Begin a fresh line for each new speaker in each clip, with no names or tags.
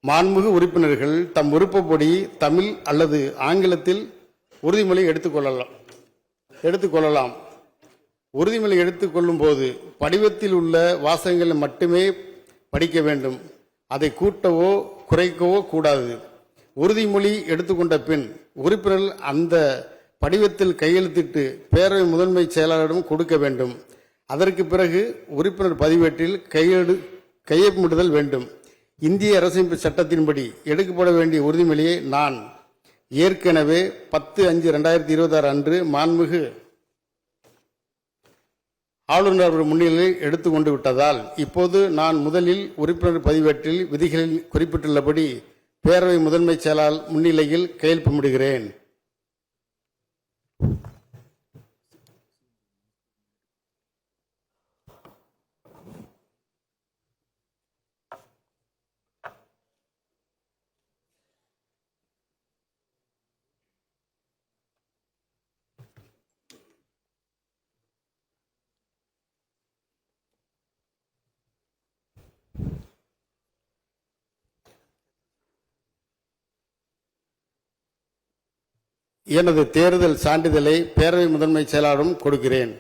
மாண்புமிகு உறுப்பினர்கள் தம் விருப்பப்படி தமிழ் அல்லது ஆங்கிலத்தில் உறுதிமொழி எடுத்துக்கொள்ளலாம். உறுதிமொழி எடுத்துக்கொள்ளும் போது படிவத்தில் உள்ள வாசகங்களை மட்டுமே படிக்க வேண்டும். அதை கூட்டவோ குறைக்கவோ கூடாது. உறுதிமொழி எடுத்துக்கொண்ட பின் உறுப்பினர்கள் அந்த படிவத்தில் கையெழுத்திட்டு பேரவை முதன்மை செயலாளரிடம் கொடுக்க வேண்டும். அதற்கு பிறகு உறுப்பினர் பதிவேட்டில் கையொப்பமிடுதல் வேண்டும். இந்திய அரசியலமைப்பு சட்டத்தின்படி எடுக்கப்பட வேண்டிய உறுதிமொழியை நான் ஏற்கனவே 10/5/2026 அன்று மாண்புமிகு ஆளுநர் முன்னிலையில் எடுத்துக்கொண்டு விட்டதால் இப்போது நான் முதலில் உறுப்பினர் பதிவேட்டில் விதிகளில் குறிப்பிட்டுள்ளபடி பேரவை முதன்மை செயலாளர் முன்னிலையில் கையொப்பமிடுகிறேன். எனது தேர்தல் சான்றிதழை பேரவை முதன்மை செயலாளரிடம் கொடுக்கிறேன்.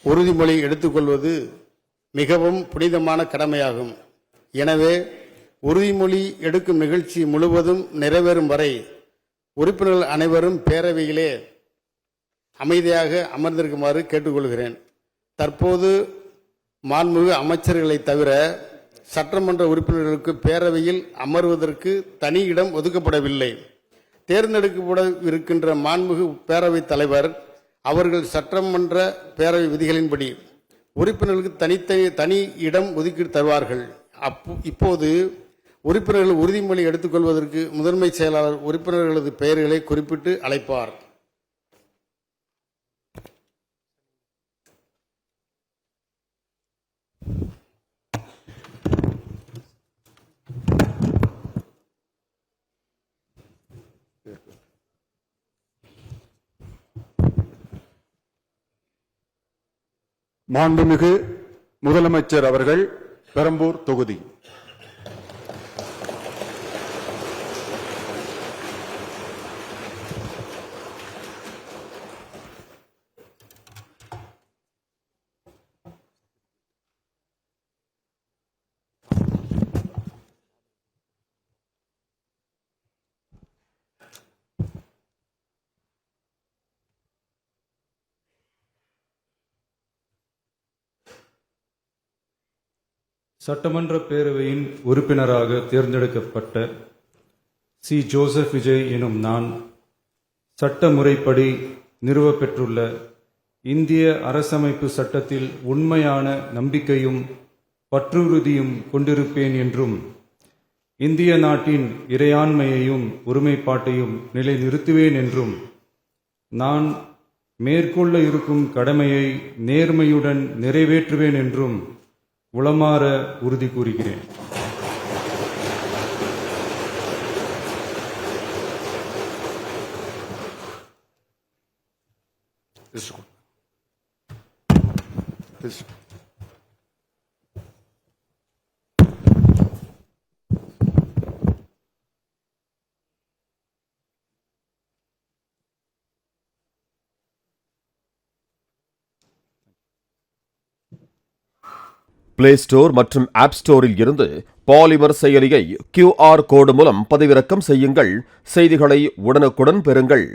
உறுதிமொழி எடுத்துக்கொள்வது மிகவும் புனிதமான கடமையாகும். எனவே உறுதிமொழி எடுக்கும் நிகழ்ச்சி முழுவதும் நிறைவேறும் வரை உறுப்பினர்கள் அனைவரும் பேரவையிலே அமைதியாக அமர்ந்திருக்குமாறு கேட்டுக்கொள்கிறேன். தற்போது மாண்புமிகு அமைச்சர்களை தவிர சட்டமன்ற உறுப்பினர்களுக்கு பேரவையில் அமர்வதற்கு தனி இடம் ஒதுக்கப்படவில்லை. தேர்ந்தெடுக்கப்பட இருக்கின்ற மாண்புமிகு பேரவைத் தலைவர் அவர்கள் சட்டமன்ற பேரவை விதிகளின்படி உறுப்பினர்களுக்கு தனி இடம் ஒதுக்கி தருவார்கள். இப்போது உறுப்பினர்கள் உறுதிமொழி எடுத்துக்கொள்வதற்கு முதன்மை செயலாளர் உறுப்பினர்களது பெயர்களை குறிப்பிட்டு அழைப்பார்.
மாண்புமிகு முதலமைச்சர் அவர்கள் பெரம்பூர் தொகுதி.
சட்டமன்ற பேரவையின் உறுப்பினராக தேர்ந்தெடுக்கப்பட்ட சி. ஜோசப் விஜய் எனும் நான் சட்ட முறைப்படி நிறுவப்பெற்றுள்ள இந்திய அரசமைப்பு சட்டத்தில் உண்மையான நம்பிக்கையும் பற்றுறுதியும் கொண்டிருப்பேன் என்றும் இந்திய நாட்டின் இறையாண்மையையும் ஒருமைப்பாட்டையும் நிலைநிறுத்துவேன் என்றும் நான் மேற்கொள்ள இருக்கும் கடமையை நேர்மையுடன் நிறைவேற்றுவேன் என்றும் உளமாற உறுதி கூறுகிறேன்.
பிளே ஸ்டோர் மற்றும் ஆப் ஸ்டோரில் இருந்து பாலிமர் செயலியை QR கோடு மூலம் பதிவிறக்கம் செய்யுங்கள். செய்திகளை உடனுக்குடன் பெறுங்கள்.